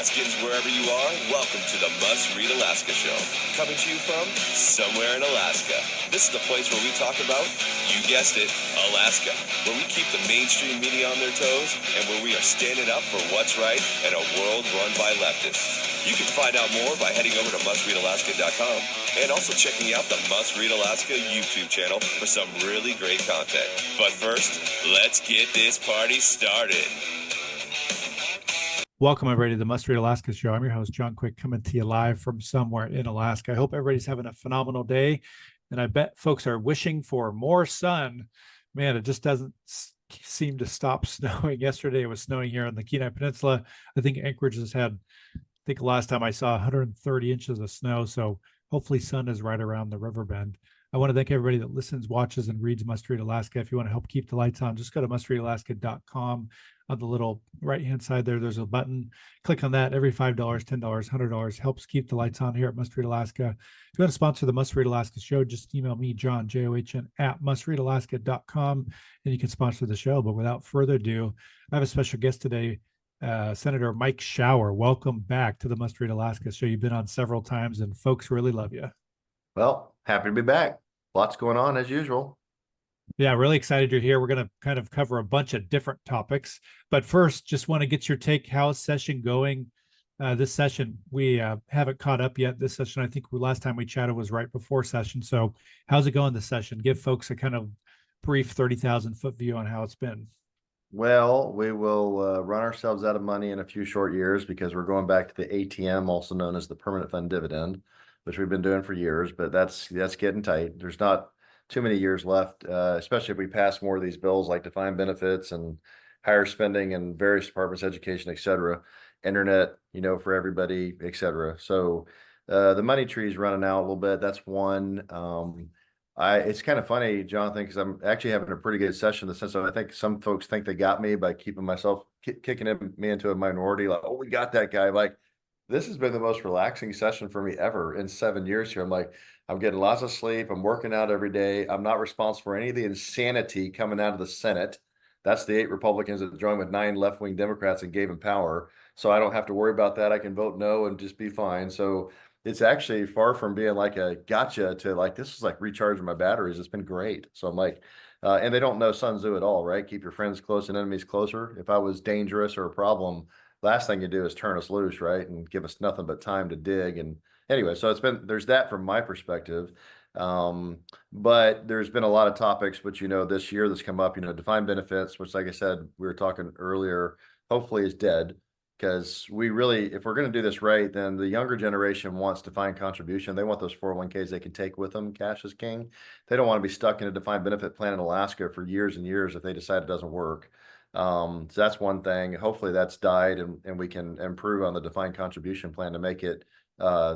Alaskans, wherever you are, welcome to the Must Read Alaska Show. Coming to you from somewhere in Alaska. This is the place where we talk about, you guessed it, Alaska. Where we keep the mainstream media on their toes and where we are standing up for what's right in a world run by leftists. You can find out more by heading over to mustreadalaska.com and also checking out the Must Read Alaska YouTube channel for some really great content. But first, let's get this party started. Welcome, everybody, to the Must Read Alaska Show. I'm your host, John Quick, coming to you live from somewhere in Alaska. I hope everybody's having a phenomenal day, and I bet folks are wishing for more sun. Man, it just doesn't seem to stop snowing. Yesterday, it was snowing here on the Kenai Peninsula. I think Anchorage has had, last time I saw 130 inches of snow, so hopefully sun is right around the river bend. I want to thank everybody that listens, watches, and reads Must Read Alaska. If you want to help keep the lights on, just go to mustreadalaska.com. On the little right-hand side there's a button. Click on that. Every $5, $10, $100 helps keep the lights on here at Must Read Alaska. If you want to sponsor the Must Read Alaska Show, just email me, John, John, at mustreadalaska.com, and you can sponsor the show. But without further ado, I have a special guest today, Senator Mike Shower. Welcome back to the Must Read Alaska Show. You've been on several times, and folks really love you. Well, happy to be back. Lots going on as usual. Yeah, really excited you're here. We're going to kind of cover a bunch of different topics. But first, just want to get your take. How's session going? This session, we haven't caught up yet. This session, I think last time we chatted was right before session. So how's it going this session? Give folks a kind of brief 30,000 foot view on how it's been. Well, we will run ourselves out of money in a few short years because we're going back to the ATM, also known as the permanent fund dividend, which we've been doing for years, but that's getting tight. There's not too many years left, especially if we pass more of these bills like defined benefits and higher spending in various departments, education, et cetera, internet, for everybody, et cetera. So the money tree is running out a little bit. That's one. It's kind of funny, Jonathan, because I'm actually having a pretty good session in the sense that I think some folks think they got me by keeping myself kicking me into a minority. Like, oh, we got that guy. Like, this has been the most relaxing session for me ever in 7 years here. I'm like, I'm getting lots of sleep. I'm working out every day. I'm not responsible for any of the insanity coming out of the Senate. That's the 8 Republicans that joined with 9 left-wing Democrats and gave them power. So I don't have to worry about that. I can vote no and just be fine. So it's actually far from being like a gotcha to like, this is like recharging my batteries. It's been great. So I'm like, and they don't know Sun Tzu at all, right? Keep your friends close and enemies closer. If I was dangerous or a problem, last thing you do is turn us loose, right? And give us nothing but time to dig. And anyway, so there's that from my perspective. But there's been a lot of topics, which, this year that's come up, defined benefits, which, like I said, we were talking earlier, hopefully is dead. Because we really, if we're going to do this right, then the younger generation wants defined contribution. They want those 401ks they can take with them. Cash is king. They don't want to be stuck in a defined benefit plan in Alaska for years and years if they decide it doesn't work. So that's one thing. Hopefully that's died and we can improve on the defined contribution plan to make it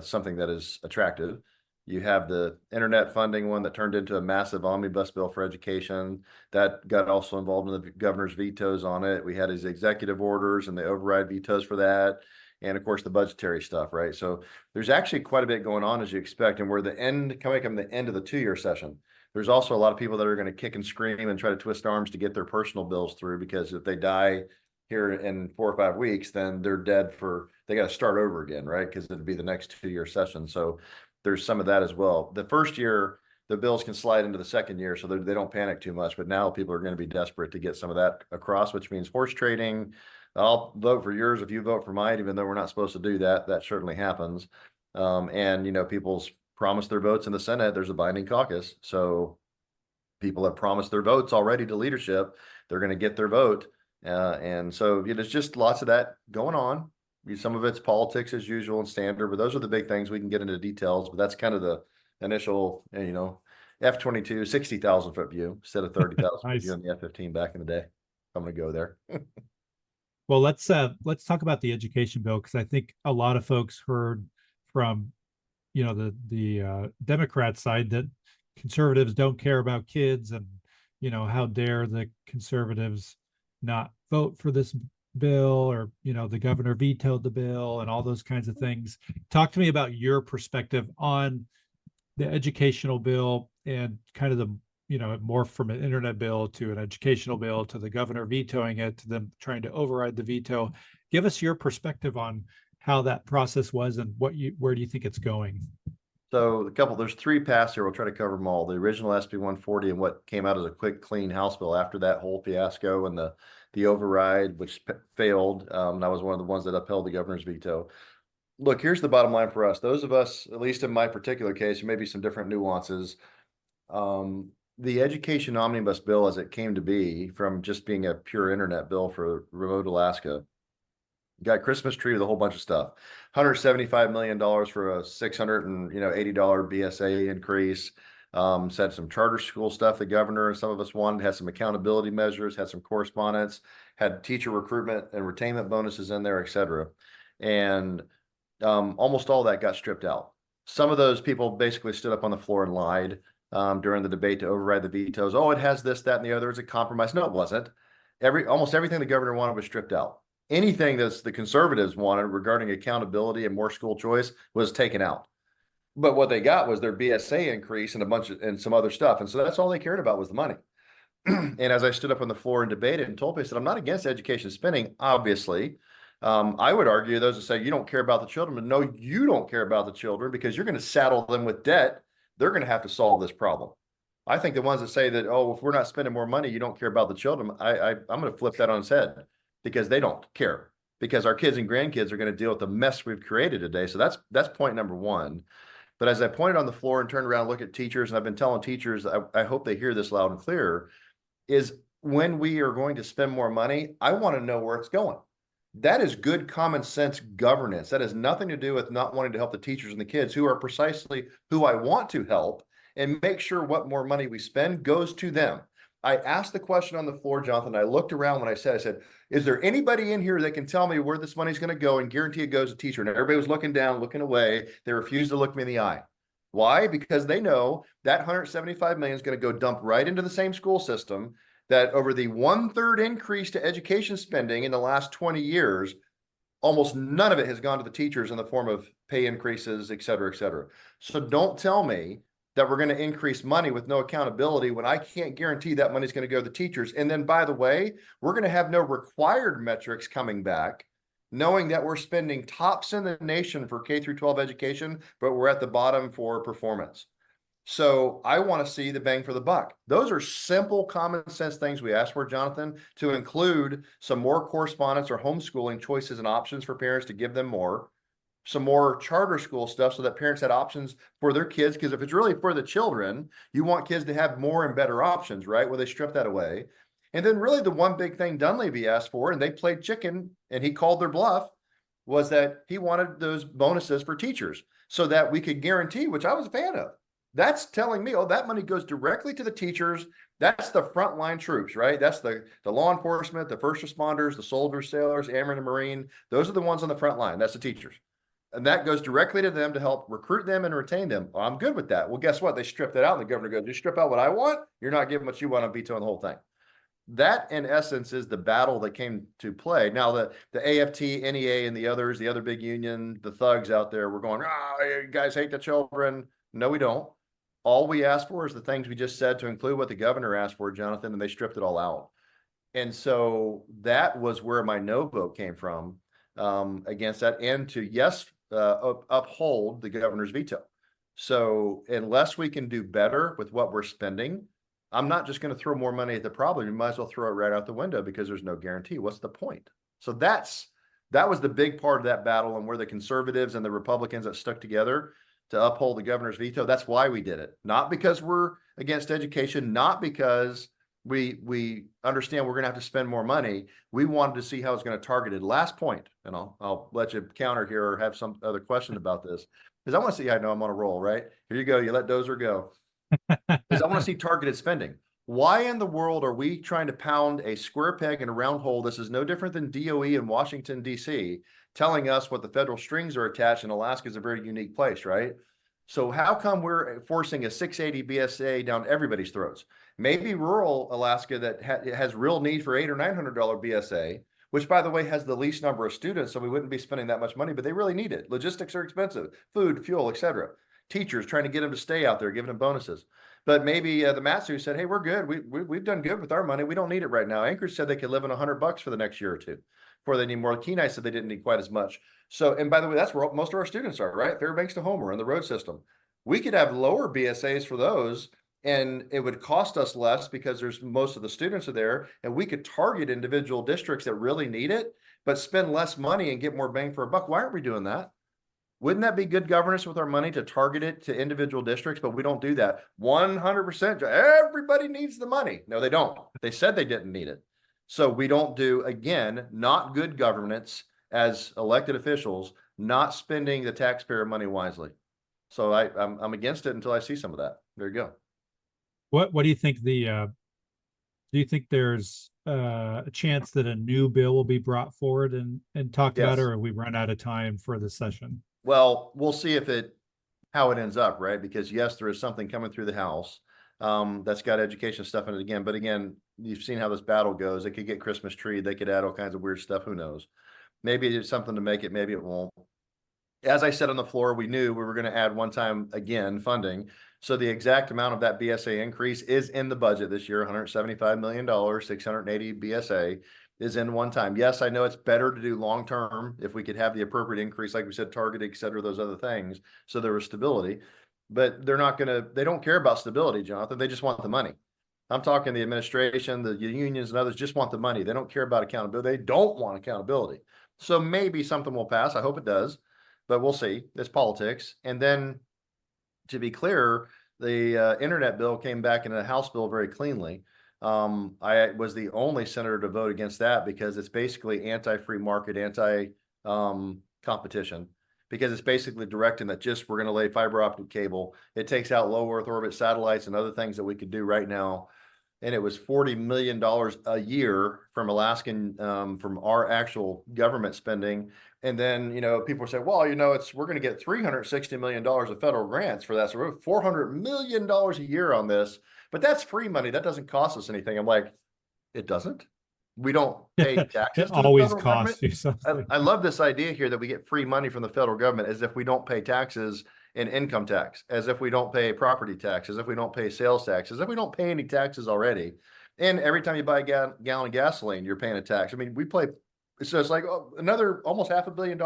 something that is attractive. You have the internet funding one that turned into a massive omnibus bill for education. That got also involved in the governor's vetoes on it. We had his executive orders and the override vetoes for that. And of course, the budgetary stuff, right? So there's actually quite a bit going on as you expect. And we're coming up the end of the 2-year session. There's also a lot of people that are going to kick and scream and try to twist arms to get their personal bills through, because if they die here in 4 or 5 weeks, then they're dead they got to start over again, right? Because it'd be the next 2-year session. So there's some of that as well. The first year, the bills can slide into the second year, so they don't panic too much. But now people are going to be desperate to get some of that across, which means horse trading. I'll vote for yours if you vote for mine, even though we're not supposed to do that. That certainly happens. And, people's promised their votes in the Senate. There's a binding caucus. So people have promised their votes already to leadership. They're going to get their vote. And so there's just lots of that going on. Some of it's politics as usual and standard, but those are the big things. We can get into details, but that's kind of the initial, F-22, 60,000 foot view instead of 30,000 Nice. view on the F-15 back in the day. I'm going to go there. Well, let's talk about the education bill, because I think a lot of folks heard from, the Democrat side that conservatives don't care about kids, and how dare the conservatives not vote for this bill, or the governor vetoed the bill and all those kinds of things. Talk to me about your perspective on the educational bill and kind of the more from an internet bill to an educational bill to the governor vetoing it to them trying to override the veto. Give us your perspective on how that process was and where do you think it's going? So there's three paths here. We'll try to cover them all. The original SB 140 and what came out as a quick, clean House bill after that whole fiasco and the override, which failed. That was one of the ones that upheld the governor's veto. Look, here's the bottom line for us. Those of us, at least in my particular case, there may be some different nuances. The education omnibus bill, as it came to be from just being a pure internet bill for remote Alaska, got Christmas tree with a whole bunch of stuff. $175 million for a $680 BSA increase. Said some charter school stuff the governor and some of us wanted, had some accountability measures, had some correspondence, had teacher recruitment and retainment bonuses in there, et cetera. And almost all that got stripped out. Some of those people basically stood up on the floor and lied during the debate to override the vetoes. Oh, it has this, that, and the other. It's a compromise. No, it wasn't. Almost everything the governor wanted was stripped out. Anything that the conservatives wanted regarding accountability and more school choice was taken out. But what they got was their BSA increase and some other stuff. And so that's all they cared about was the money. And as I stood up on the floor and debated and told people, I said, I'm not against education spending, obviously. I would argue those that say you don't care about the children, but no, you don't care about the children because you're going to saddle them with debt. They're going to have to solve this problem. I think the ones that say that, oh, if we're not spending more money, you don't care about the children. I'm going to flip that on its head because they don't care because our kids and grandkids are going to deal with the mess we've created today. So that's point number one. But as I pointed on the floor and turned around and looked at teachers, and I've been telling teachers, I hope they hear this loud and clear, is when we are going to spend more money, I want to know where it's going. That is good common sense governance. That has nothing to do with not wanting to help the teachers and the kids who are precisely who I want to help and make sure what more money we spend goes to them. I asked the question on the floor, Jonathan. I looked around when I said, is there anybody in here that can tell me where this money's going to go and guarantee it goes to teacher? And everybody was looking down, looking away. They refused to look me in the eye. Why? Because they know that $175 million is going to go dump right into the same school system that over the 1/3 increase to education spending in the last 20 years, almost none of it has gone to the teachers in the form of pay increases, et cetera, et cetera. So don't tell me that we're going to increase money with no accountability when I can't guarantee that money's going to go to the teachers. And then, by the way, we're going to have no required metrics coming back, knowing that we're spending tops in the nation for K through 12 education, but we're at the bottom for performance. So I want to see the bang for the buck. Those are simple, common sense things we asked for, Jonathan, to include some more correspondence or homeschooling choices and options for parents to give them more, some more charter school stuff so that parents had options for their kids. Because if it's really for the children, you want kids to have more and better options, right? Well, they strip that away. And then really the one big thing Dunleavy asked for, and they played chicken and he called their bluff, was that he wanted those bonuses for teachers so that we could guarantee, which I was a fan of. That's telling me, oh, that money goes directly to the teachers. That's the frontline troops, right? That's the law enforcement, the first responders, the soldiers, sailors, airmen, and Marine. Those are the ones on the front line. That's the teachers. And that goes directly to them to help recruit them and retain them. Well, I'm good with that. Well, guess what? They stripped that out. And the governor goes, you strip out what I want. You're not giving what you want. I'm vetoing the whole thing. That, in essence, is the battle that came to play. Now, the AFT, NEA, and the other big union, the thugs out there, were going, you guys hate the children. No, we don't. All we asked for is the things we just said to include what the governor asked for, Jonathan, and they stripped it all out. And so that was where my no vote came from against that, and to uphold the governor's veto. So unless we can do better with what we're spending, I'm not just going to throw more money at the problem. You might as well throw it right out the window because there's no guarantee. What's the point? So that was the big part of that battle, and where the conservatives and the Republicans that stuck together to uphold the governor's veto. That's why we did it. Not because we're against education, not because we understand we're going to have to spend more money. We wanted to see how it's going to target it. Last point, and I'll let you counter here or have some other question about this, because I want to see, I know I'm on a roll, right? Here you go. You let Dozer go. Because I want to see targeted spending. Why in the world are we trying to pound a square peg in a round hole? This is no different than DOE in Washington, D.C., telling us what the federal strings are attached, and Alaska is a very unique place, right? So how come we're forcing a 680 BSA down everybody's throats? Maybe rural Alaska that has real need for $800 or $900 BSA, which, by the way, has the least number of students, so we wouldn't be spending that much money, but they really need it. Logistics are expensive, food, fuel, etc. Teachers trying to get them to stay out there, giving them bonuses. But maybe the Matsu said, hey, we're good. We've done good with our money. We don't need it right now. Anchorage said they could live on $100 for the next year or two. before they need more. Kenai said they didn't need quite as much. So, and by the way, that's where most of our students are, right? Fairbanks to Homer in the road system. We could have lower BSAs for those, and it would cost us less because there's most of the students are there, and we could target individual districts that really need it, but spend less money and get more bang for a buck. Why aren't we doing that? Wouldn't that be good governance with our money to target it to individual districts? But we don't do that. 100%. Everybody needs the money. No, they don't. They said they didn't need it. So we don't do, again, not good governance as elected officials, not spending the taxpayer money wisely. So I'm against it until I see some of that. There you go. What do you think do you think there's a chance that a new bill will be brought forward and talked about, Yes. or we run out of time for the session? Well, we'll see how it ends up, right? Because yes, there is something coming through the House that's got education stuff in it again. But again, you've seen how this battle goes. They could get Christmas tree. They could add all kinds of weird stuff. Who knows? Maybe it's something to make it. Maybe it won't. As I said on the floor, we knew we were going to add one-time again funding. So the exact amount of that BSA increase is in the budget this year, $175 million, 680 BSA is in one time. Yes, I know it's better to do long-term if we could have the appropriate increase, like we said, targeted, et cetera, those other things. So there was stability, but they don't care about stability, Jonathan. They just want the money. I'm talking the administration, the unions and others just want the money. They don't care about accountability. They don't want accountability. So maybe something will pass. I hope it does, but we'll see. It's politics. And then to be clear, the internet bill came back in a House bill very cleanly. I was the only senator to vote against that because it's basically anti-free market, anti-competition, because it's basically directing that we're going to lay fiber optic cable. It takes out low Earth orbit satellites and other things that we could do right now. And it was $40 million a year from Alaskan, from our actual government spending. And then, people say, well, we're going to get $360 million of federal grants for that. So we're $400 million a year on this, but that's free money. That doesn't cost us anything. I'm like, it doesn't. We don't pay taxes It to the always federal costs you government. something. I love this idea here that we get free money from the federal government as if we don't pay taxes and income tax, as if we don't pay property tax, as if we don't pay sales tax, as if we don't pay any taxes already. And every time you buy a gallon of gasoline, you're paying a tax. I mean, so it's like another almost $500 million,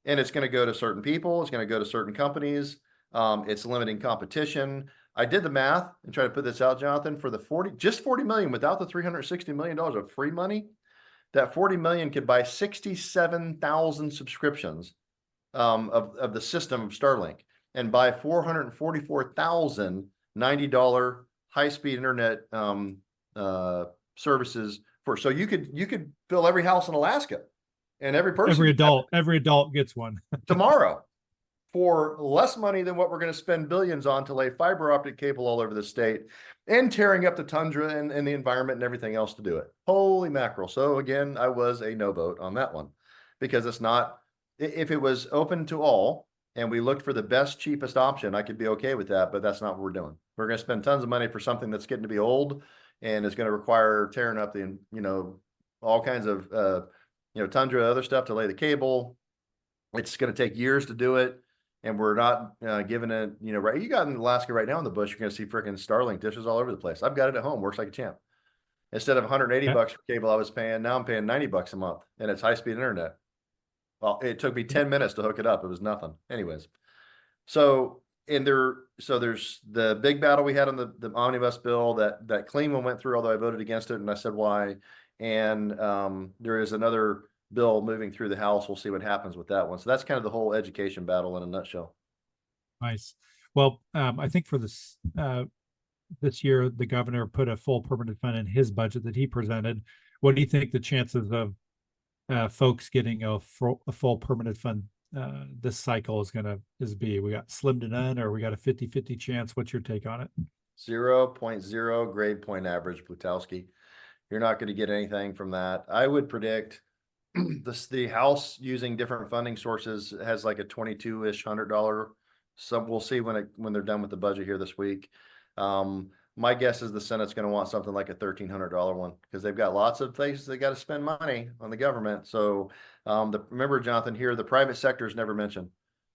and it's going to go to certain people. It's going to go to certain companies. It's limiting competition. I did the math and try to put this out, Jonathan, for the 40 million without the $360 million of free money. That 40 million could buy 67,000 subscriptions of the system of Starlink, and buy 444,000 $90 high-speed internet services so you could fill every house in Alaska, and every person, every adult gets one tomorrow for less money than what we're going to spend billions on to lay fiber optic cable all over the state and tearing up the tundra and the environment and everything else to do it. Holy mackerel. So again, I was a no vote on that one, because it's not, if it was open to all and we looked for the best, cheapest option, I could be okay with that, but that's not what we're doing. We're going to spend tons of money for something that's getting to be old, and it's going to require tearing up the, all kinds of, tundra, other stuff to lay the cable. It's going to take years to do it. And we're not giving it, right. You got in Alaska right now in the bush, you're going to see freaking Starlink dishes all over the place. I've got it at home. Works like a champ. Instead of 180 bucks for cable I was paying, now I'm paying 90 bucks a month, and it's high-speed internet. Well, it took me 10 minutes to hook it up. It was nothing. Anyways. So there's the big battle we had on the omnibus bill that clean one went through, although I voted against it, and I said why. And there is another bill moving through the House. We'll see what happens with that one. So that's kind of the whole education battle in a nutshell. Nice. Well, I think for this year, the governor put a full permanent fund in his budget that he presented. What do you think the chances of folks getting a full permanent fund this cycle is be? We got slim to none, or we got a 50-50 chance? What's your take on it? 0.0 grade point average, Plutowski. You're not going to get anything from that. I would predict the House, using different funding sources, has like a $22-ish $100. So we'll see when they're done with the budget here this week. My guess is the Senate's going to want something like a $1,300 one, because they've got lots of places they got to spend money on the government. So remember, Jonathan, here, the private sector is never mentioned.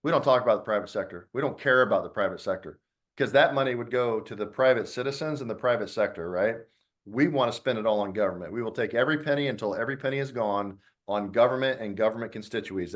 We don't talk about the private sector. We don't care about the private sector, because that money would go to the private citizens and the private sector, right? We want to spend it all on government. We will take every penny until every penny is gone, on government and government constituencies.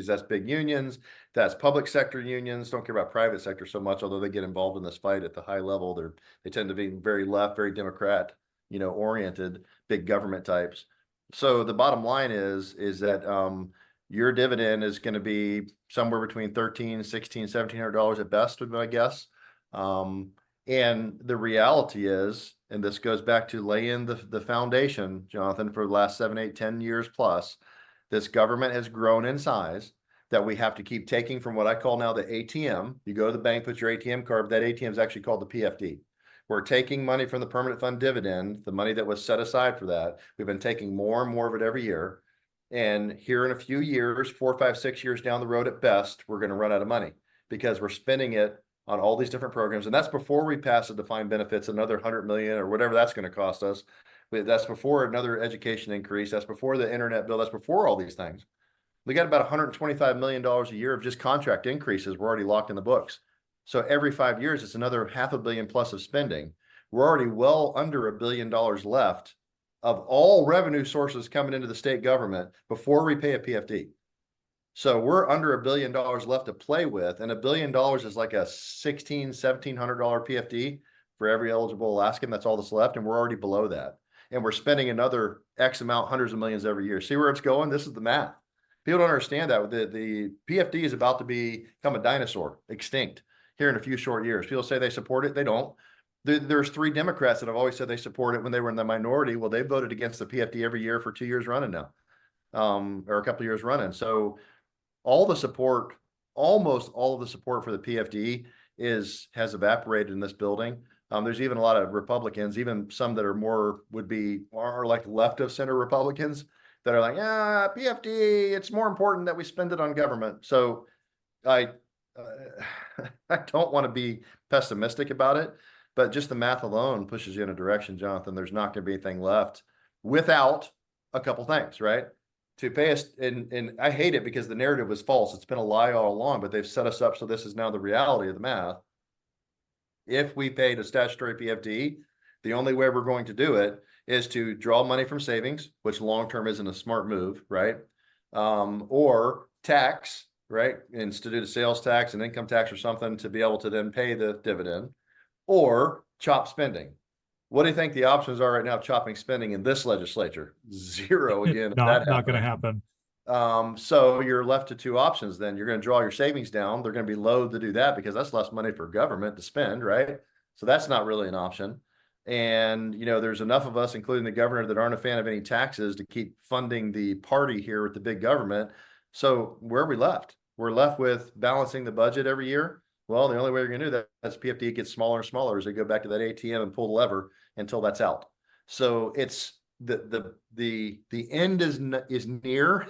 That's big unions, that's public sector unions. Don't care about private sector so much, although they get involved in this fight at the high level. They tend to be very left, very Democrat, oriented, big government types. So the bottom line is that your dividend is going to be somewhere between $1,300, $1,600, $1,700 at best, would be my guess. And the reality is, and this goes back to laying the foundation, Jonathan, for the last 7, 8, 10 years plus, this government has grown in size that we have to keep taking from what I call now the ATM. You go to the bank, put your ATM card, that ATM is actually called the PFD. We're taking money from the permanent fund dividend, the money that was set aside for that. We've been taking more and more of it every year. And here in a few years, 4, 5, 6 years down the road at best, we're going to run out of money because we're spending it on all these different programs. And that's before we pass the defined benefits, another 100 million or whatever that's going to cost us. But that's before another education increase. That's before the internet bill. That's before all these things. We got about $125 million a year of just contract increases. We're already locked in the books. So every 5 years, it's another $500 million plus of spending. We're already well under $1 billion left of all revenue sources coming into the state government before we pay a PFD. So we're under $1 billion left to play with, and $1 billion is like a $1,600, $1,700 PFD for every eligible Alaskan. That's all that's left, and we're already below that. And we're spending another X amount, hundreds of millions every year. See where it's going? This is the math. People don't understand that. The PFD is about to become a dinosaur, extinct, here in a few short years. People say they support it. They don't. There's 3 Democrats that have always said they support it when they were in the minority. Well, they voted against the PFD every year for 2 years running now, or a couple of years running. So all the support, almost all of the support for the PFD has evaporated in this building. There's even a lot of Republicans, even some that are like left of center Republicans that are like, PFD, it's more important that we spend it on government. So I don't want to be pessimistic about it, but just the math alone pushes you in a direction, Jonathan. There's not going to be anything left without a couple things, right? To pay us, and I hate it because the narrative was false. It's been a lie all along, but they've set us up so this is now the reality of the math. If we paid a statutory PFD, the only way we're going to do it is to draw money from savings, which long-term isn't a smart move, right? Or tax, right? And to do the sales tax and income tax or something to be able to then pay the dividend, or chop spending. What do you think the options are right now of chopping spending in this legislature? Zero again. Not going to happen. So you're left to 2 options. Then you're going to draw your savings down. They're going to be loath to do that because that's less money for government to spend, right? So that's not really an option. And, there's enough of us, including the governor, that aren't a fan of any taxes to keep funding the party here with the big government. So where are we left? We're left with balancing the budget every year. Well, the only way you're going to do that is PFD gets smaller and smaller as they go back to that ATM and pull the lever until that's out. So it's the end is near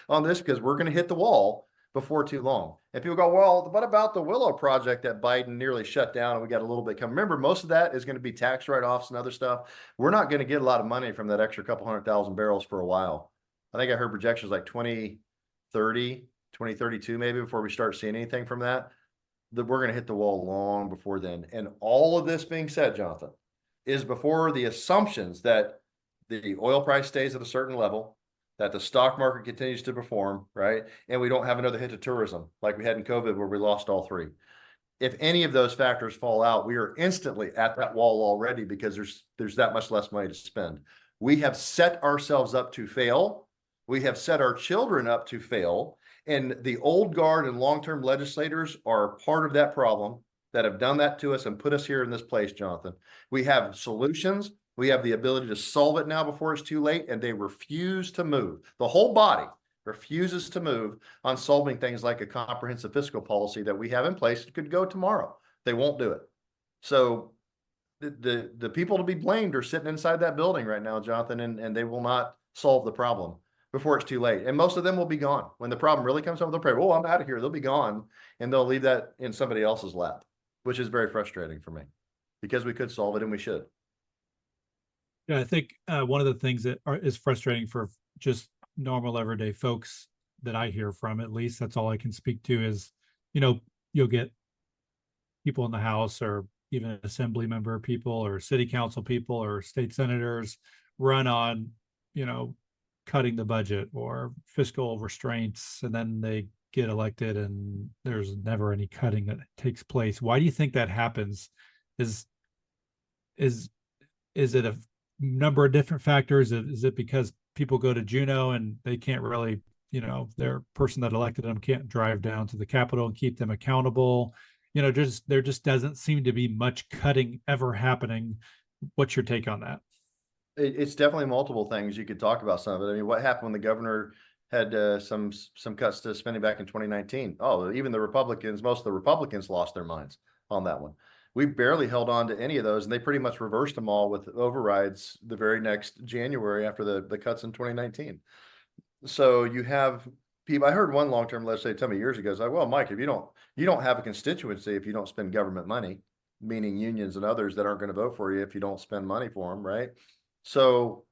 on this because we're going to hit the wall before too long. And people go, well, what about the Willow project that Biden nearly shut down and we got a little bit coming? Remember, most of that is going to be tax write-offs and other stuff. We're not going to get a lot of money from that extra couple 100,000 barrels for a while. I think I heard projections like 2030, 2032 maybe before we start seeing anything from that. That we're going to hit the wall long before then. And all of this being said, Jonathan, is before the assumptions that the oil price stays at a certain level, that the stock market continues to perform, right? And we don't have another hit to tourism like we had in COVID where we lost all 3. If any of those factors fall out, we are instantly at that wall already because there's that much less money to spend. We have set ourselves up to fail. We have set our children up to fail. And the old guard and long-term legislators are part of that problem that have done that to us and put us here in this place, Jonathan. We have solutions. We have the ability to solve it now before it's too late, and they refuse to move. The whole body refuses to move on solving things like a comprehensive fiscal policy that we have in place. It could go tomorrow. They won't do it. So the people to be blamed are sitting inside that building right now, Jonathan, and they will not solve the problem before it's too late. And most of them will be gone. When the problem really comes up, they'll pray, oh, I'm out of here. They'll be gone. And they'll leave that in somebody else's lap, which is very frustrating for me because we could solve it and we should. Yeah, I think one of the things that is frustrating for just normal everyday folks that I hear from, at least that's all I can speak to, is, you'll get people in the House or even assembly member people or city council people or state senators run on, cutting the budget or fiscal restraints, and then they get elected and there's never any cutting that takes place. Why do you think that happens? Is is is it a number of different factors? Is it because people go to Juneau and they can't really, their person that elected them can't drive down to the Capitol and keep them accountable? There just doesn't seem to be much cutting ever happening. What's your take on that? It's definitely multiple things. You could talk about some of it. I mean, what happened when the governor had some cuts to spending back in 2019? Oh, even most of the Republicans lost their minds on that one. We barely held on to any of those, and they pretty much reversed them all with overrides the very next January after the cuts in 2019. So you have people. I heard one long-term legislator tell me years ago, like, well, Mike, if you don't have a constituency if you don't spend government money, meaning unions and others that aren't going to vote for you if you don't spend money for them, right? So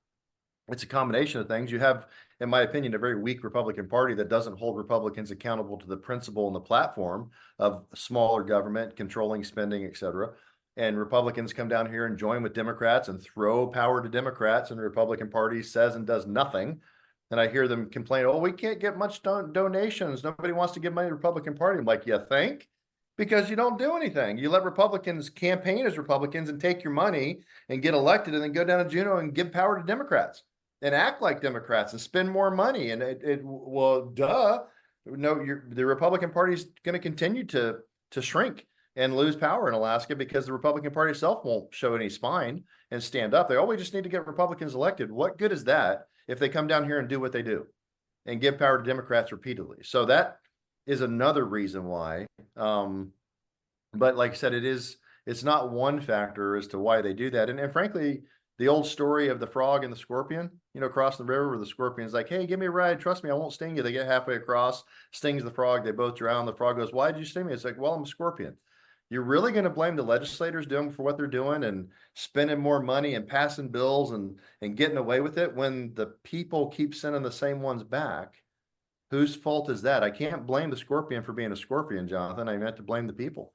it's a combination of things. You have, in my opinion, a very weak Republican Party that doesn't hold Republicans accountable to the principle and the platform of smaller government, controlling spending, et cetera. And Republicans come down here and join with Democrats and throw power to Democrats, and the Republican Party says and does nothing. And I hear them complain, oh, we can't get much donations. Nobody wants to give money to the Republican Party. I'm like, you think? Because you don't do anything. You let Republicans campaign as Republicans and take your money and get elected, and then go down to Juneau and give power to Democrats and act like Democrats and spend more money. And well, duh. No, the Republican Party is going to continue to shrink and lose power in Alaska because the Republican Party itself won't show any spine and stand up. We just need to get Republicans elected. What good is that if they come down here and do what they do and give power to Democrats repeatedly? So that is another reason why. But like I said, it's not one factor as to why they do that. And frankly, the old story of the frog and the scorpion, across the river, where the scorpion's like, hey, give me a ride. Trust me, I won't sting you. They get halfway across, stings the frog. They both drown. The frog goes, why did you sting me? It's like, well, I'm a scorpion. You're really going to blame the legislators for what they're doing and spending more money and passing bills and getting away with it when the people keep sending the same ones back? Whose fault is that? I can't blame the scorpion for being a scorpion, Jonathan. I meant to blame the people.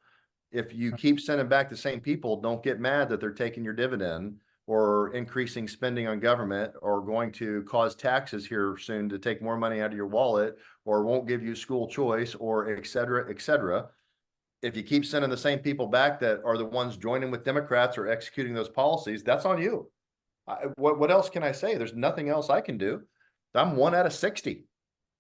If you keep sending back the same people, don't get mad that they're taking your dividend or increasing spending on government or going to cause taxes here soon to take more money out of your wallet or won't give you school choice or et cetera, et cetera. If you keep sending the same people back that are the ones joining with Democrats or executing those policies, that's on you. What else can I say? There's nothing else I can do. I'm 1 out of 60.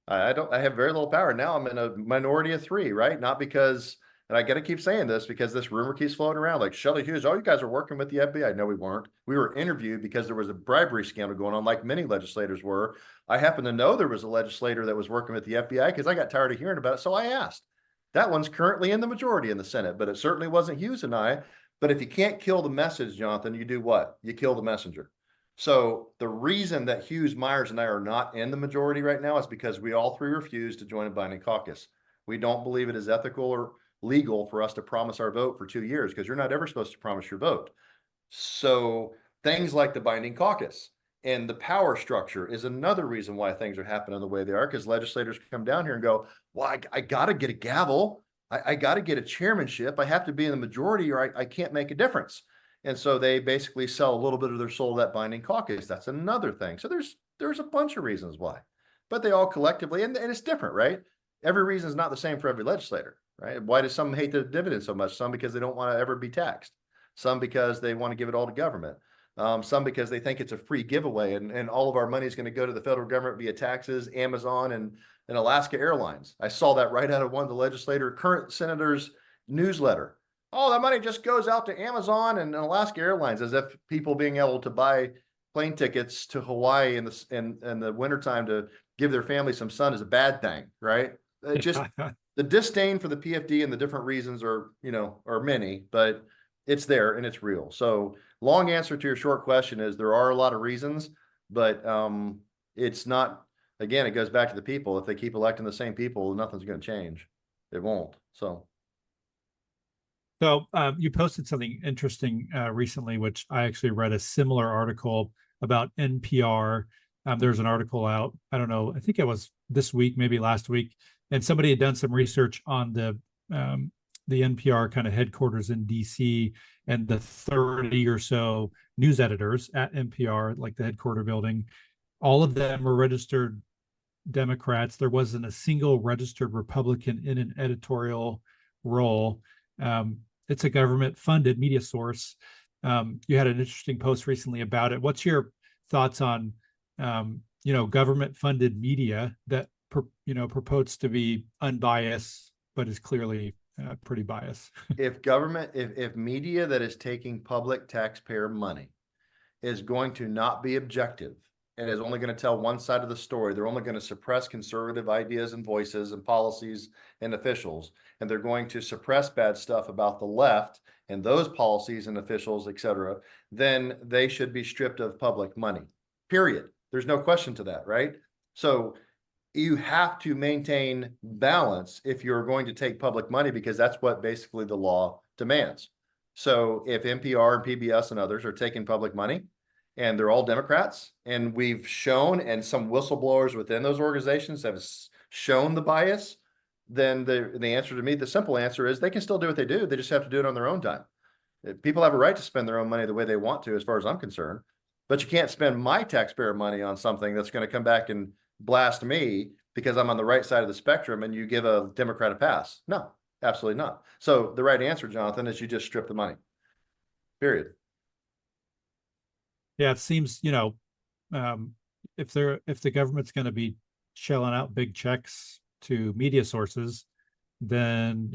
I have very little power. Now I'm in a minority of 3, right? Not because, and I got to keep saying this because this rumor keeps floating around like Shelley Hughes, oh, you guys are working with the FBI. No, we weren't. We were interviewed because there was a bribery scandal going on like many legislators were. I happen to know there was a legislator that was working with the FBI because I got tired of hearing about it. So I asked. That one's currently in the majority in the Senate, but it certainly wasn't Hughes and I. But if you can't kill the message, Jonathan, you do what? You kill the messenger. So the reason that Hughes, Myers, and I are not in the majority right now is because we all 3 refused to join a binding caucus. We don't believe it is ethical or legal for us to promise our vote for 2 years because you're not ever supposed to promise your vote. So things like the binding caucus and the power structure is another reason why things are happening the way they are, because legislators come down here and go, well, I got to get a gavel. I got to get a chairmanship. I have to be in the majority or I can't make a difference. And so they basically sell a little bit of their soul to that binding caucus. That's another thing. So there's a bunch of reasons why, but they all collectively, and it's different, right? Every reason is not the same for every legislator, right? Why does some hate the dividend so much? Some because they don't want to ever be taxed. Some because they want to give it all to government. Some because they think it's a free giveaway and all of our money is going to go to the federal government via taxes, Amazon, and Alaska Airlines. I saw that right out of one of the current senator's newsletter. Oh, that money just goes out to Amazon and Alaska Airlines, as if people being able to buy plane tickets to Hawaii in the wintertime to give their family some sun is a bad thing, right? It just the disdain for the PFD and the different reasons are many, but it's there and it's real. So long answer to your short question is there are a lot of reasons, but it's not, again, it goes back to the people. If they keep electing the same people, nothing's going to change. It won't. So you posted something interesting recently, which I actually read a similar article about NPR. There's an article out, I don't know, I think it was this week, maybe last week, and somebody had done some research on the NPR kind of headquarters in DC and the 30 or so news editors at NPR, like the headquarter building. all of them were registered Democrats. There wasn't a single registered Republican in an editorial role. It's a government funded media source. You had an interesting post recently about it. What's your thoughts on, government funded media that, purports to be unbiased, but is clearly pretty biased? If media that is taking public taxpayer money is going to not be objective and is only going to tell one side of the story, they're only going to suppress conservative ideas and voices and policies and officials, and they're going to suppress bad stuff about the left and those policies and officials, etc., then they should be stripped of public money. Period. There's no question to that, right? So you have to maintain balance if you're going to take public money, because that's what basically the law demands. So if NPR and PBS and others are taking public money and they're all Democrats, and we've shown, and some whistleblowers within those organizations have shown the bias, then the answer to me, the simple answer is they can still do what they do. They just have to do it on their own time. People have a right to spend their own money the way they want to, as far as I'm concerned, but you can't spend my taxpayer money on something that's going to come back and blast me because I'm on the right side of the spectrum and you give a Democrat a pass. No, absolutely not. So the right answer, Jonathan, is you just strip the money. Period. Yeah, it seems, if the government's going to be shelling out big checks to media sources, then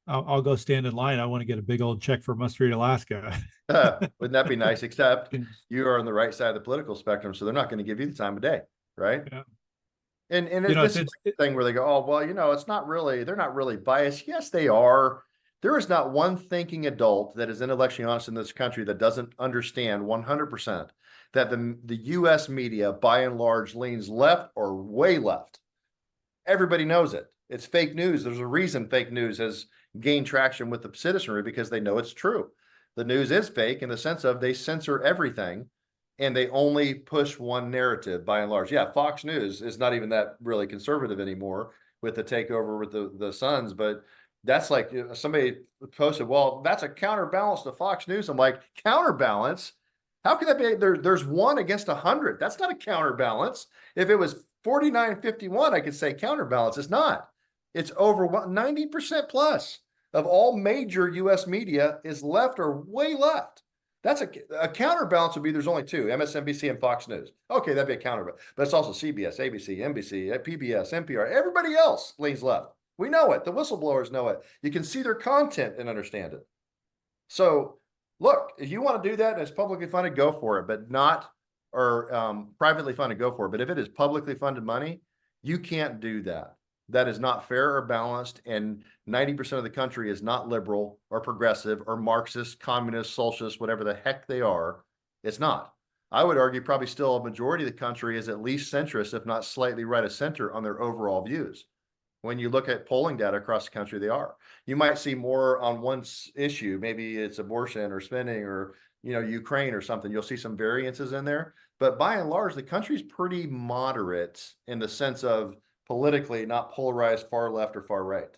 I'll go stand in line. I want to get a big old check for Must Read Alaska. Wouldn't that be nice? Except you are on the right side of the political spectrum, so they're not going to give you the time of day, right? Yeah. And this is the thing where they go, oh, well, it's not really, they're not really biased. Yes, they are. There is not one thinking adult that is intellectually honest in this country that doesn't understand 100% that the U.S. media, by and large, leans left or way left. Everybody knows it. It's fake news. There's a reason fake news has gained traction with the citizenry, because they know it's true. The news is fake in the sense of they censor everything and they only push one narrative, by and large. Yeah, Fox News is not even that really conservative anymore with the takeover with the Suns, but that's like, somebody posted, well, that's a counterbalance to Fox News. I'm like, counterbalance? How can that be? There's 1 against 100. That's not a counterbalance. If it was 49-51, I could say counterbalance. It's not. It's over 90% plus of all major U.S. media is left or way left. That's a counterbalance would be there's only 2, MSNBC and Fox News. Okay, that'd be a counterbalance. But it's also CBS, ABC, NBC, PBS, NPR. Everybody else leans left. We know it. The whistleblowers know it. You can see their content and understand it. So look, if you want to do that and it's publicly funded, go for it, but not, or privately funded, go for it. But if it is publicly funded money, you can't do that. That is not fair or balanced, and 90% of the country is not liberal or progressive or Marxist, communist, socialist, whatever the heck they are. It's not. I would argue probably still a majority of the country is at least centrist, if not slightly right of center on their overall views. When you look at polling data across the country, they are. You might see more on one issue, maybe it's abortion or spending or Ukraine or something. You'll see some variances in there, but by and large, the country's pretty moderate in the sense of politically not polarized far left or far right.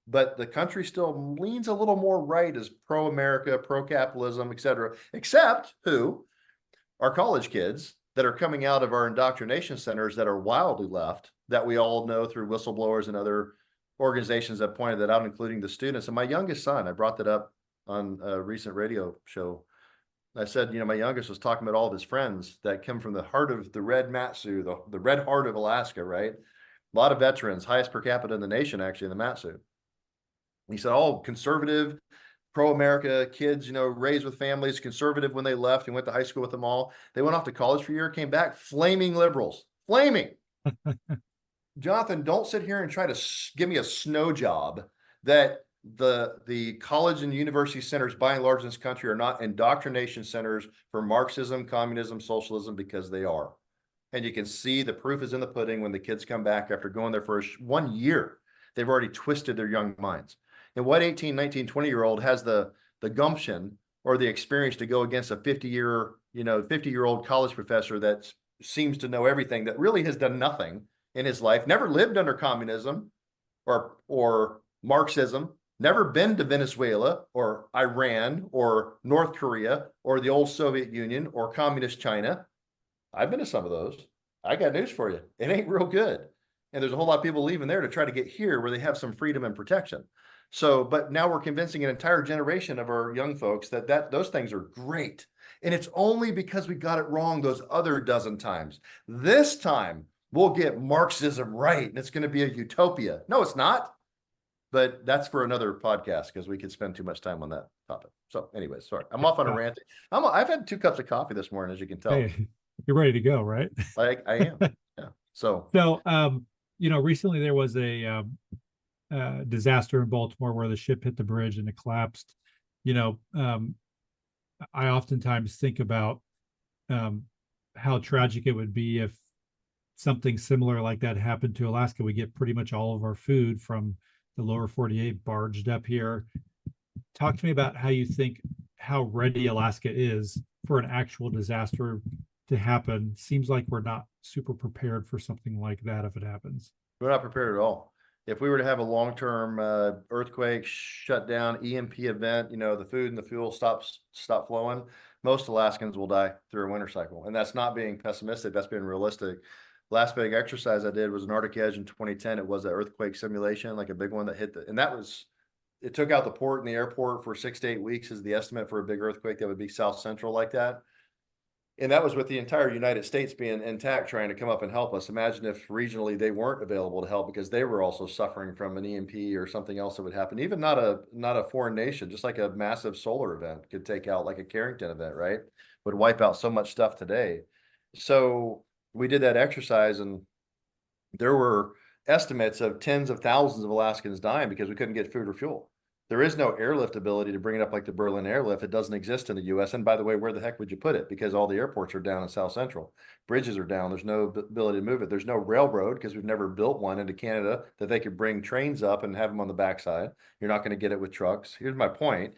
But the country still leans a little more right, as pro-America, pro-capitalism, etc. Except who? Our college kids that are coming out of our indoctrination centers that are wildly left, that we all know through whistleblowers and other organizations that pointed that out, including the students. And my youngest son, I brought that up on a recent radio show. I said, my youngest was talking about all of his friends that come from the heart of the red Matsu, the red heart of Alaska, right? A lot of veterans, highest per capita in the nation, actually, in the Matsu. He said, all conservative, pro-America kids, raised with families, conservative when they left and went to high school with them all. They went off to college for a year, came back, flaming liberals, flaming. Jonathan, don't sit here and try to give me a snow job that the college and university centers, by and large in this country, are not indoctrination centers for Marxism, communism, socialism, because they are. And you can see the proof is in the pudding when the kids come back after going there for 1 year. They've already twisted their young minds. And what 18, 19, 20-year-old has the gumption or the experience to go against a 50-year-old college professor that seems to know everything, that really has done nothing in his life, never lived under communism or Marxism, never been to Venezuela or Iran or North Korea or the old Soviet Union or communist China. I've been to some of those. I got news for you. It ain't real good. And there's a whole lot of people leaving there to try to get here where they have some freedom and protection. So, but now we're convincing an entire generation of our young folks that those things are great. And it's only because we got it wrong those other dozen times. This time we'll get Marxism right and it's going to be a utopia. No, it's not. But that's for another podcast because we could spend too much time on that topic. So, anyways, sorry, I'm off on a rant. I've had 2 cups of coffee this morning, as you can tell. Hey, you're ready to go, right? I am. Yeah. So, recently there was a disaster in Baltimore where the ship hit the bridge and it collapsed. I oftentimes think about how tragic it would be if something similar like that happened to Alaska. We get pretty much all of our food from the lower 48 barged up here. Talk to me about how ready Alaska is for an actual disaster to happen. Seems like we're not super prepared for something like that if it happens. we're not prepared at all. If we were to have a long-term earthquake, shutdown, EMP event, the food and the fuel stop flowing, most Alaskans will die through a winter cycle. And that's not being pessimistic, that's being realistic. Last big exercise I did was an Arctic Edge in 2010. It was an earthquake simulation, like a big one that hit it took out the port and the airport for 6 to 8 weeks is the estimate for a big earthquake that would be south central like that. And that was with the entire United States being intact, trying to come up and help us. Imagine if regionally they weren't available to help because they were also suffering from an EMP or something else that would happen. Even not a foreign nation, just like a massive solar event could take out, like a Carrington event, right? Would wipe out so much stuff today. So we did that exercise and there were estimates of tens of thousands of Alaskans dying because we couldn't get food or fuel. There is no airlift ability to bring it up like the Berlin airlift. It doesn't exist in the US. And by the way, where the heck would you put it? Because all the airports are down in South Central. Bridges are down. There's no ability to move it. There's no railroad because we've never built one into Canada that they could bring trains up and have them on the backside. You're not going to get it with trucks. Here's my point.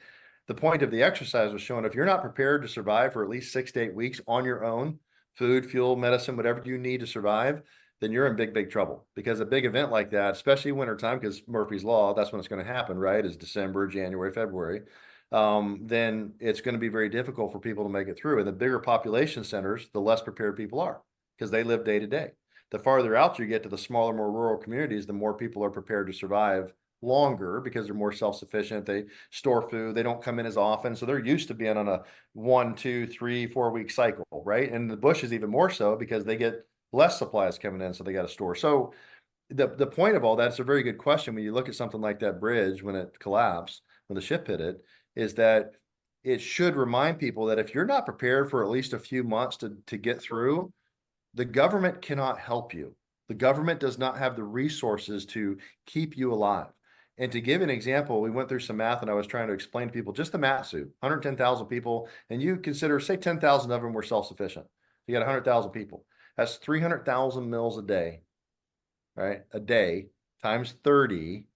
The point of the exercise was showing if you're not prepared to survive for at least 6 to 8 weeks on your own, food, fuel, medicine, whatever you need to survive, then you're in big, big trouble. Because a big event like that, especially wintertime, because Murphy's Law, that's when it's going to happen, right? Is December, January, February. Then it's going to be very difficult for people to make it through. And the bigger population centers, the less prepared people are because they live day to day. The farther out you get to the smaller, more rural communities, the more people are prepared to survive longer because they're more self-sufficient. They store food. They don't come in as often. So they're used to being on a 1, 2, 3, 4 week cycle, right? And the bush is even more so because they get less supplies coming in, so they got to store. So the point of all that, it's a very good question. When you look at something like that bridge, when it collapsed, when the ship hit it, is that it should remind people that if you're not prepared for at least a few months to get through, the government cannot help you. The government does not have the resources to keep you alive. And to give an example, we went through some math and I was trying to explain to people just the mat suit, 110,000 people, and you consider, say 10,000 of them were self-sufficient. You got 100,000 people. That's 300,000 meals a day, right? A day times 30.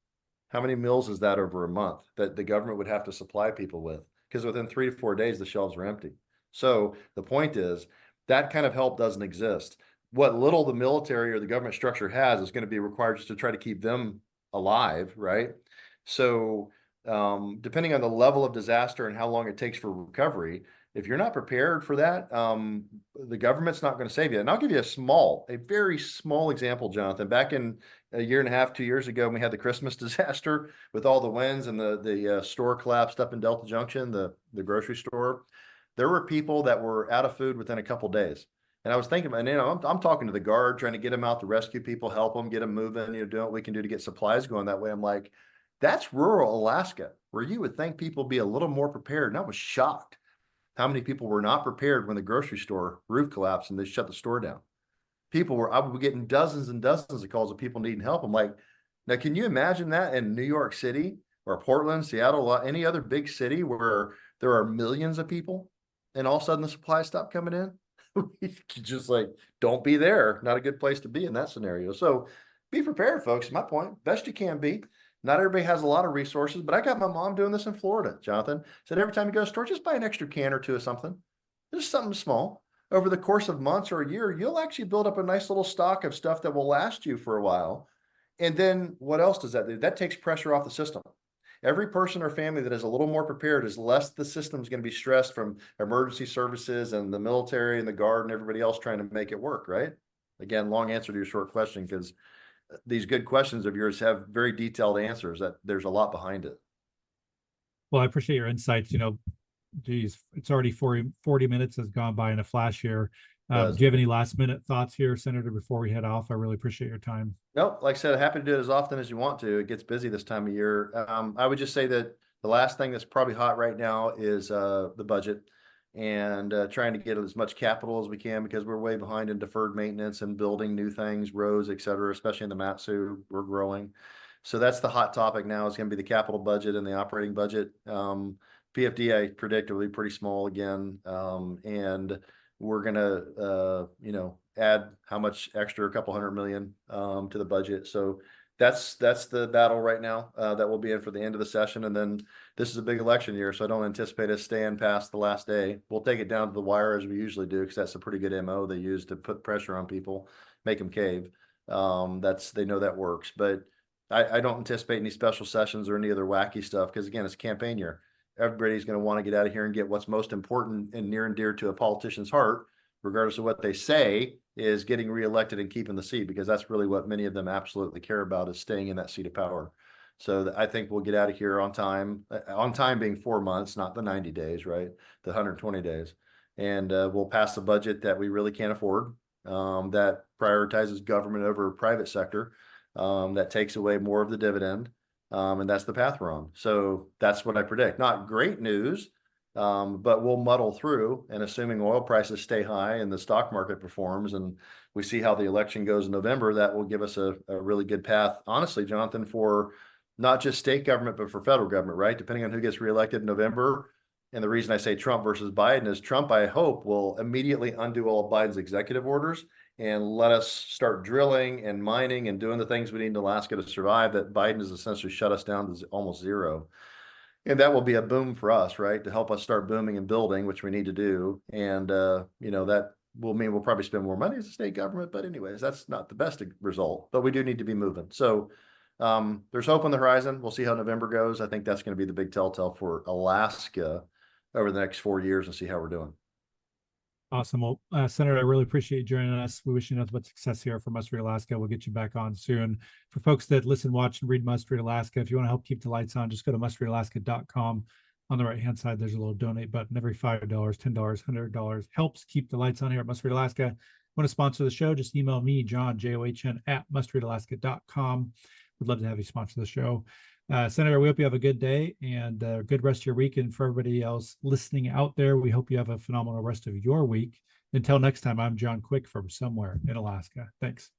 How many meals is that over a month that the government would have to supply people with? Because within 3 to 4 days, the shelves are empty. So the point is that kind of help doesn't exist. What little the military or the government structure has is going to be required just to try to keep them alive, right? So depending on the level of disaster and how long it takes for recovery, if you're not prepared for that, the government's not going to save you. And I'll give you a very small example, Jonathan. Back in a year and a half, 2 years ago, we had the Christmas disaster with all the winds and the store collapsed up in Delta Junction, the grocery store. There were people that were out of food within a couple days. And I was thinking, and I'm talking to the guard, trying to get them out to rescue people, help them, get them moving, doing what we can do to get supplies going that way. I'm like, that's rural Alaska, where you would think people be a little more prepared. And I was shocked how many people were not prepared when the grocery store roof collapsed and they shut the store down. I would be getting dozens and dozens of calls of people needing help. I'm like, now, can you imagine that in New York City or Portland, Seattle, any other big city where there are millions of people and all of a sudden the supplies stop coming in? Just like, don't be there. Not a good place to be in that scenario. So be prepared, folks. My point, best you can be. Not everybody has a lot of resources, but I got my mom doing this in Florida, Jonathan. Said every time you go to the store, just buy an extra can or two of something. Just something small. Over the course of months or a year, you'll actually build up a nice little stock of stuff that will last you for a while. And then what else does that do? That takes pressure off the system. Every person or family that is a little more prepared is less the system's going to be stressed from emergency services and the military and the guard and everybody else trying to make it work, right? Again, long answer to your short question, because these good questions of yours have very detailed answers that there's a lot behind it. Well, I appreciate your insights. Geez, it's already 40 minutes has gone by in a flash here. Do you have any last minute thoughts here, Senator, before we head off? I really appreciate your time. No, like I said, happy to do it as often as you want to. It gets busy this time of year. I would just say that the last thing that's probably hot right now is the budget, and trying to get as much capital as we can, because we're way behind in deferred maintenance and building new things, roads, et cetera, especially in the Matsu, we're growing. So that's the hot topic now, is going to be the capital budget and the operating budget. PFD, I predict, will be pretty small again. And we're going to, add how much extra, a couple $100 million to the budget. So that's the battle right now that we'll be in for the end of the session. And then this is a big election year, so I don't anticipate us staying past the last day. We'll take it down to the wire as we usually do, because that's a pretty good MO they use to put pressure on people, make them cave. They know that works. But I don't anticipate any special sessions or any other wacky stuff, because again, it's campaign year. Everybody's going to want to get out of here and get what's most important and near and dear to a politician's heart, regardless of what they say, is getting reelected and keeping the seat, because that's really what many of them absolutely care about, is staying in that seat of power. So I think we'll get out of here on time being 4 months, not the 90 days, right? The 120 days. And we'll pass a budget that we really can't afford, that prioritizes government over private sector, that takes away more of the dividend. And that's the path we're on. So that's what I predict. Not great news, but we'll muddle through, and assuming oil prices stay high and the stock market performs, and we see how the election goes in November, that will give us a really good path, honestly, Jonathan, for not just state government, but for federal government, right? Depending on who gets reelected in November. And the reason I say Trump versus Biden is Trump, I hope, will immediately undo all of Biden's executive orders and let us start drilling and mining and doing the things we need in Alaska to survive, that Biden has essentially shut us down to almost zero. And that will be a boom for us, right? To help us start booming and building, which we need to do. And, that will mean we'll probably spend more money as a state government. But anyways, that's not the best result, but we do need to be moving. So there's hope on the horizon. We'll see how November goes. I think that's going to be the big telltale for Alaska over the next 4 years, and see how we're doing. Awesome. Well, Senator, I really appreciate you joining us. We wish you nothing but success here for Must Read Alaska. We'll get you back on soon. For folks that listen, watch, and read Must Read Alaska, if you want to help keep the lights on, just go to mustreadalaska.com. On the right-hand side, there's a little donate button. Every $5, $10, $100 helps keep the lights on here at Must Read Alaska. Want to sponsor the show, just email me, John, John, at mustreadalaska.com. We'd love to have you sponsor the show. Senator, we hope you have a good day and a good rest of your week. And for everybody else listening out there, we hope you have a phenomenal rest of your week. Until next time, I'm John Quick from somewhere in Alaska. Thanks.